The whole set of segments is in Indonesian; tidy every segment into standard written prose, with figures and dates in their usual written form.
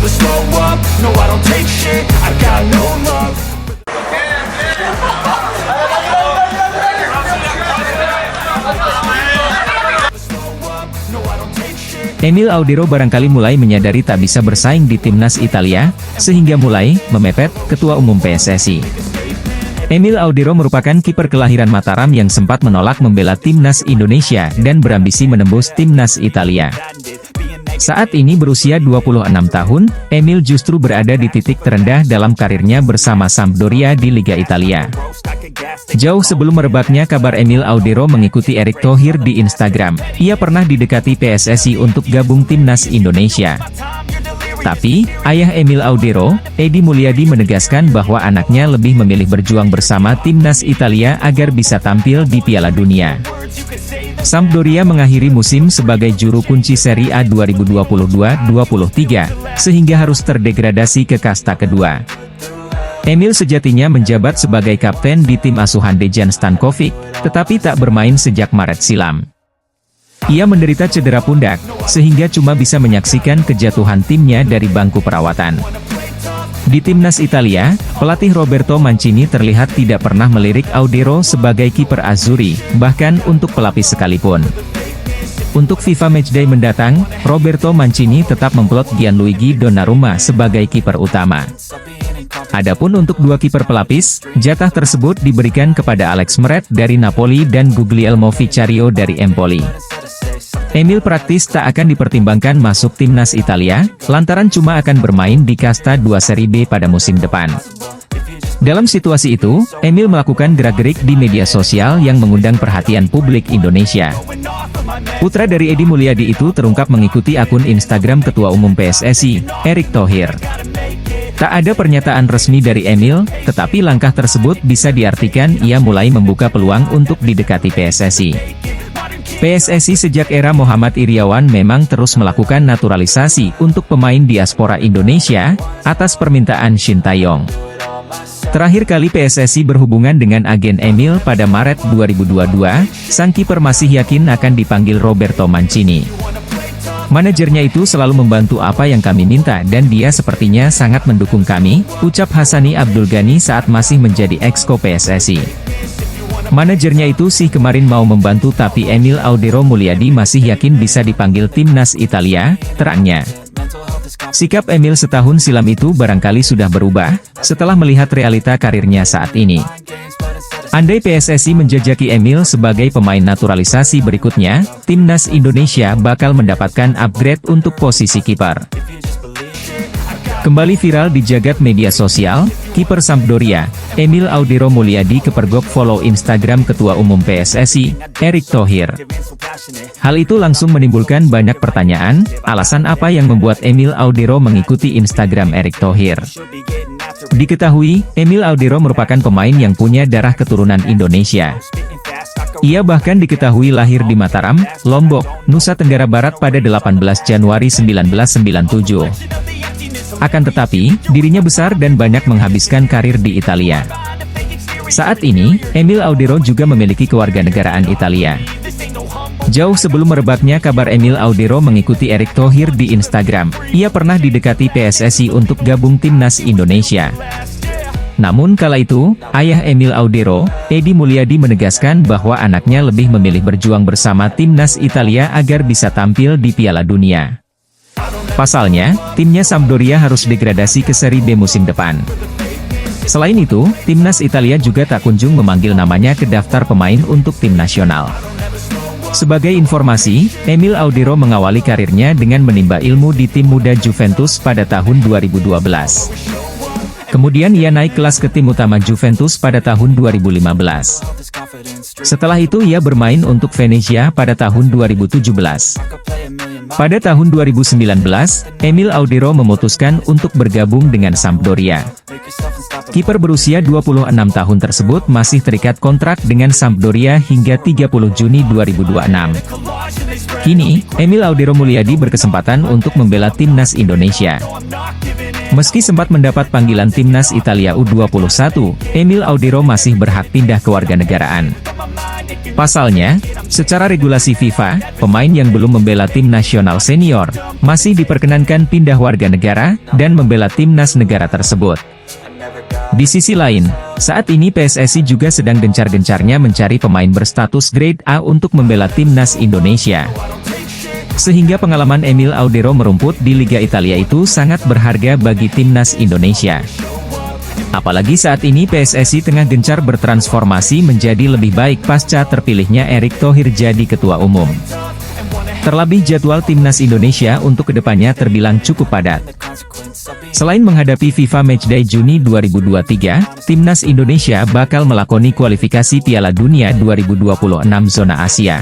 never slow up, no I don't take shit, I got no love. Emil Audero barangkali mulai menyadari tak bisa bersaing di timnas Italia, sehingga mulai memepet Ketua Umum PSSI. Emil Audero merupakan kiper kelahiran Mataram yang sempat menolak membela timnas Indonesia dan berambisi menembus timnas Italia. Saat ini berusia 26 tahun, Emil justru berada di titik terendah dalam karirnya bersama Sampdoria di Liga Italia. Jauh sebelum merebaknya kabar Emil Audero mengikuti Erick Thohir di Instagram, ia pernah didekati PSSI untuk gabung timnas Indonesia. Tapi, ayah Emil Audero, Edi Mulyadi menegaskan bahwa anaknya lebih memilih berjuang bersama timnas Italia agar bisa tampil di Piala Dunia. Sampdoria mengakhiri musim sebagai juru kunci Serie A 2022-23, sehingga harus terdegradasi ke kasta kedua. Emil sejatinya menjabat sebagai kapten di tim asuhan Dejan Stankovic, tetapi tak bermain sejak Maret silam. Ia menderita cedera pundak, sehingga cuma bisa menyaksikan kejatuhan timnya dari bangku perawatan. Di timnas Italia, pelatih Roberto Mancini terlihat tidak pernah melirik Audero sebagai kiper Azzurri, bahkan untuk pelapis sekalipun. Untuk FIFA Matchday mendatang, Roberto Mancini tetap memplot Gianluigi Donnarumma sebagai kiper utama. Adapun untuk dua kiper pelapis, jatah tersebut diberikan kepada Alex Meret dari Napoli dan Guglielmo Vicario dari Empoli. Emil praktis tak akan dipertimbangkan masuk timnas Italia, lantaran cuma akan bermain di kasta 2 Serie B pada musim depan. Dalam situasi itu, Emil melakukan gerak-gerik di media sosial yang mengundang perhatian publik Indonesia. Putra dari Edi Mulyadi itu terungkap mengikuti akun Instagram Ketua Umum PSSI, Erick Thohir. Tak ada pernyataan resmi dari Emil, tetapi langkah tersebut bisa diartikan ia mulai membuka peluang untuk didekati PSSI. PSSI sejak era Muhammad Iriawan memang terus melakukan naturalisasi untuk pemain diaspora Indonesia, atas permintaan Shin Tae-yong. Terakhir kali PSSI berhubungan dengan agen Emil pada Maret 2022, sang kiper masih yakin akan dipanggil Roberto Mancini. Manajernya itu selalu membantu apa yang kami minta dan dia sepertinya sangat mendukung kami, ucap Hassani Abdul Ghani saat masih menjadi exco PSSI. Manajernya itu sih kemarin mau membantu tapi Emil Audero Mulyadi masih yakin bisa dipanggil timnas Italia, terangnya. Sikap Emil setahun silam itu barangkali sudah berubah, setelah melihat realita karirnya saat ini. Andai PSSI menjajaki Emil sebagai pemain naturalisasi berikutnya, timnas Indonesia bakal mendapatkan upgrade untuk posisi kiper. Kembali viral di jagat media sosial, kiper Sampdoria, Emil Audero Mulyadi kepergok follow Instagram Ketua Umum PSSI, Erick Thohir. Hal itu langsung menimbulkan banyak pertanyaan, alasan apa yang membuat Emil Audero mengikuti Instagram Erick Thohir. Diketahui, Emil Audero merupakan pemain yang punya darah keturunan Indonesia. Ia bahkan diketahui lahir di Mataram, Lombok, Nusa Tenggara Barat pada 18 Januari 1997. Akan tetapi, dirinya besar dan banyak menghabiskan karir di Italia. Saat ini, Emil Audero juga memiliki kewarganegaraan Italia. Jauh sebelum merebaknya kabar Emil Audero mengikuti Erick Thohir di Instagram, ia pernah didekati PSSI untuk gabung timnas Indonesia. Namun kala itu, ayah Emil Audero, Edi Mulyadi menegaskan bahwa anaknya lebih memilih berjuang bersama timnas Italia agar bisa tampil di Piala Dunia. Pasalnya, timnya Sampdoria harus degradasi ke Serie B musim depan. Selain itu, timnas Italia juga tak kunjung memanggil namanya ke daftar pemain untuk tim nasional. Sebagai informasi, Emil Audero mengawali karirnya dengan menimba ilmu di tim muda Juventus pada tahun 2012. Kemudian ia naik kelas ke tim utama Juventus pada tahun 2015. Setelah itu ia bermain untuk Venezia pada tahun 2017. Pada tahun 2019, Emil Audero memutuskan untuk bergabung dengan Sampdoria. Kiper berusia 26 tahun tersebut masih terikat kontrak dengan Sampdoria hingga 30 Juni 2026. Kini, Emil Audero Mulyadi berkesempatan untuk membela timnas Indonesia. Meski sempat mendapat panggilan timnas Italia U21, Emil Audero masih berhak pindah kewarganegaraan. Pasalnya, secara regulasi FIFA, pemain yang belum membela tim nasional senior, masih diperkenankan pindah warga negara, dan membela timnas negara tersebut. Di sisi lain, saat ini PSSI juga sedang gencar-gencarnya mencari pemain berstatus grade A untuk membela timnas Indonesia. Sehingga pengalaman Emil Audero merumput di Liga Italia itu sangat berharga bagi timnas Indonesia. Apalagi saat ini PSSI tengah gencar bertransformasi menjadi lebih baik pasca terpilihnya Erick Thohir jadi ketua umum. Terlebih jadwal timnas Indonesia untuk kedepannya terbilang cukup padat. Selain menghadapi FIFA Matchday Juni 2023, timnas Indonesia bakal melakoni kualifikasi Piala Dunia 2026 zona Asia.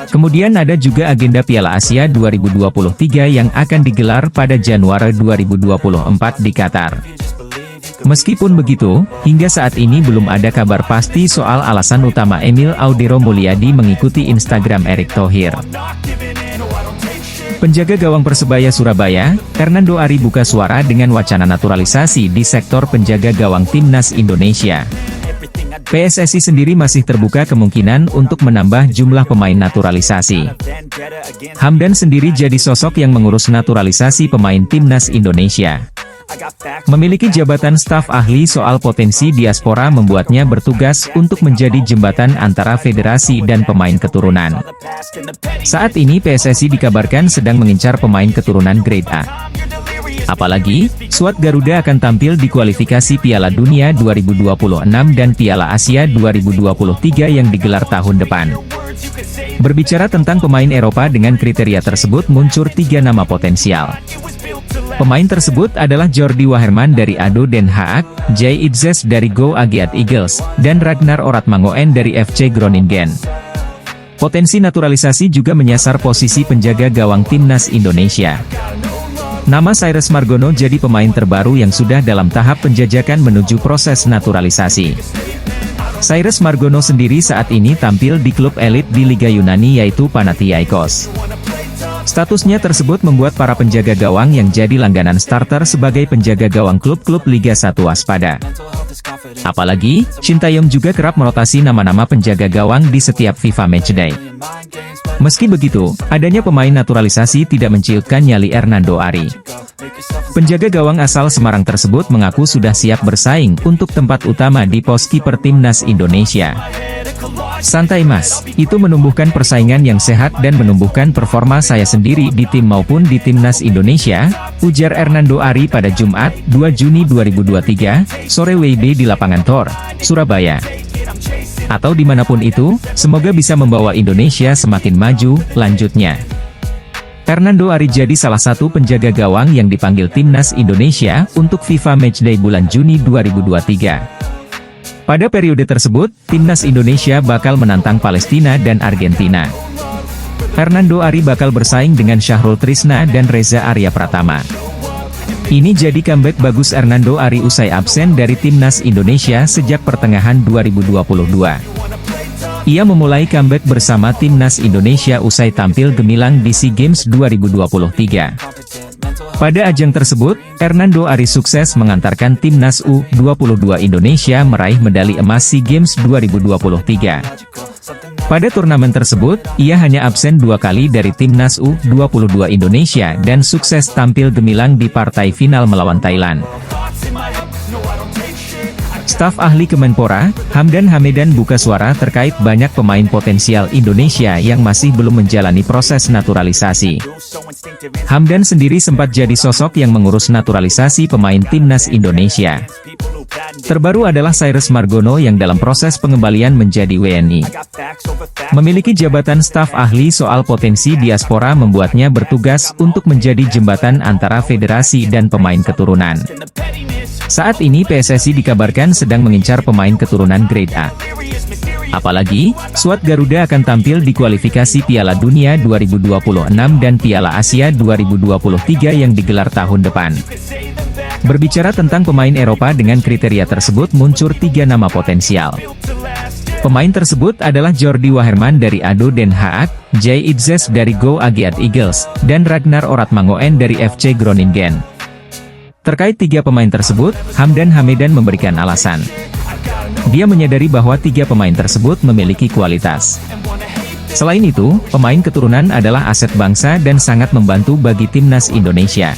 Kemudian ada juga agenda Piala Asia 2023 yang akan digelar pada Januari 2024 di Qatar. Meskipun begitu, hingga saat ini belum ada kabar pasti soal alasan utama Emil Audero Mulyadi mengikuti Instagram Erick Thohir. Penjaga gawang Persebaya Surabaya, Hernando Ari buka suara dengan wacana naturalisasi di sektor penjaga gawang timnas Indonesia. PSSI sendiri masih terbuka kemungkinan untuk menambah jumlah pemain naturalisasi. Hamdan sendiri jadi sosok yang mengurus naturalisasi pemain timnas Indonesia. Memiliki jabatan staf ahli soal potensi diaspora membuatnya bertugas untuk menjadi jembatan antara federasi dan pemain keturunan. Saat ini PSSI dikabarkan sedang mengincar pemain keturunan grade A. Apalagi, skuad Garuda akan tampil di kualifikasi Piala Dunia 2026 dan Piala Asia 2023 yang digelar tahun depan. Berbicara tentang pemain Eropa dengan kriteria tersebut muncul 3 nama potensial. Pemain tersebut adalah Jordi Waherman dari ADO Den Haag, Jay Itzes dari Go Ahead Eagles, dan Ragnar Oratmangoen dari FC Groningen. Potensi naturalisasi juga menyasar posisi penjaga gawang timnas Indonesia. Nama Cyrus Margono jadi pemain terbaru yang sudah dalam tahap penjajakan menuju proses naturalisasi. Cyrus Margono sendiri saat ini tampil di klub elit di Liga Yunani yaitu Panathinaikos. Statusnya tersebut membuat para penjaga gawang yang jadi langganan starter sebagai penjaga gawang klub-klub Liga 1 waspada. Apalagi, Sintayong juga kerap merotasi nama-nama penjaga gawang di setiap FIFA Matchday. Meski begitu, adanya pemain naturalisasi tidak menciutkan nyali Hernando Ari. Penjaga gawang asal Semarang tersebut mengaku sudah siap bersaing untuk tempat utama di pos kiper timnas Indonesia. Santai mas, itu menumbuhkan persaingan yang sehat dan menumbuhkan performa saya sendiri di tim maupun di timnas Indonesia, ujar Hernando Ari pada Jumat, 2 Juni 2023, sore WIB di lapangan Tor, Surabaya. Atau dimanapun itu, semoga bisa membawa Indonesia semakin maju, lanjutnya. Hernando Ari jadi salah satu penjaga gawang yang dipanggil timnas Indonesia untuk FIFA Matchday bulan Juni 2023. Pada periode tersebut, timnas Indonesia bakal menantang Palestina dan Argentina. Hernando Ari bakal bersaing dengan Syahrul Trisna dan Reza Arya Pratama. Ini jadi comeback bagus Hernando Ari usai absen dari timnas Indonesia sejak pertengahan 2022. Ia memulai comeback bersama timnas Indonesia usai tampil gemilang di SEA Games 2023. Pada ajang tersebut, Hernando Ari sukses mengantarkan timnas U22 Indonesia meraih medali emas SEA Games 2023. Pada turnamen tersebut, ia hanya absen 2 kali dari timnas U22 Indonesia dan sukses tampil gemilang di partai final melawan Thailand. Staf ahli Kemenpora, Hamdan Hamedan buka suara terkait banyak pemain potensial Indonesia yang masih belum menjalani proses naturalisasi. Hamdan sendiri sempat jadi sosok yang mengurus naturalisasi pemain timnas Indonesia. Terbaru adalah Cyrus Margono yang dalam proses pengembalian menjadi WNI. Memiliki jabatan staf ahli soal potensi diaspora membuatnya bertugas untuk menjadi jembatan antara federasi dan pemain keturunan. Saat ini PSSI dikabarkan sedang mengincar pemain keturunan grade A. Apalagi, skuad Garuda akan tampil di kualifikasi Piala Dunia 2026 dan Piala Asia 2023 yang digelar tahun depan. Berbicara tentang pemain Eropa dengan kriteria tersebut muncul 3 nama potensial. Pemain tersebut adalah Jordi Waherman dari ADO Den Haag, Jay Itzes dari Go Ahead Eagles, dan Ragnar Oratmangoen dari FC Groningen. Terkait 3 pemain tersebut, Hamdan Hamedan memberikan alasan. Dia menyadari bahwa 3 pemain tersebut memiliki kualitas. Selain itu, pemain keturunan adalah aset bangsa dan sangat membantu bagi timnas Indonesia.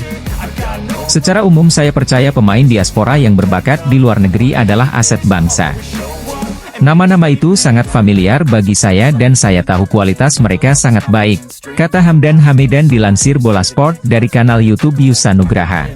Secara umum saya percaya pemain diaspora yang berbakat di luar negeri adalah aset bangsa. Nama-nama itu sangat familiar bagi saya dan saya tahu kualitas mereka sangat baik, kata Hamdan Hamidan dilansir Bola Sport dari kanal YouTube Yusa Nugraha.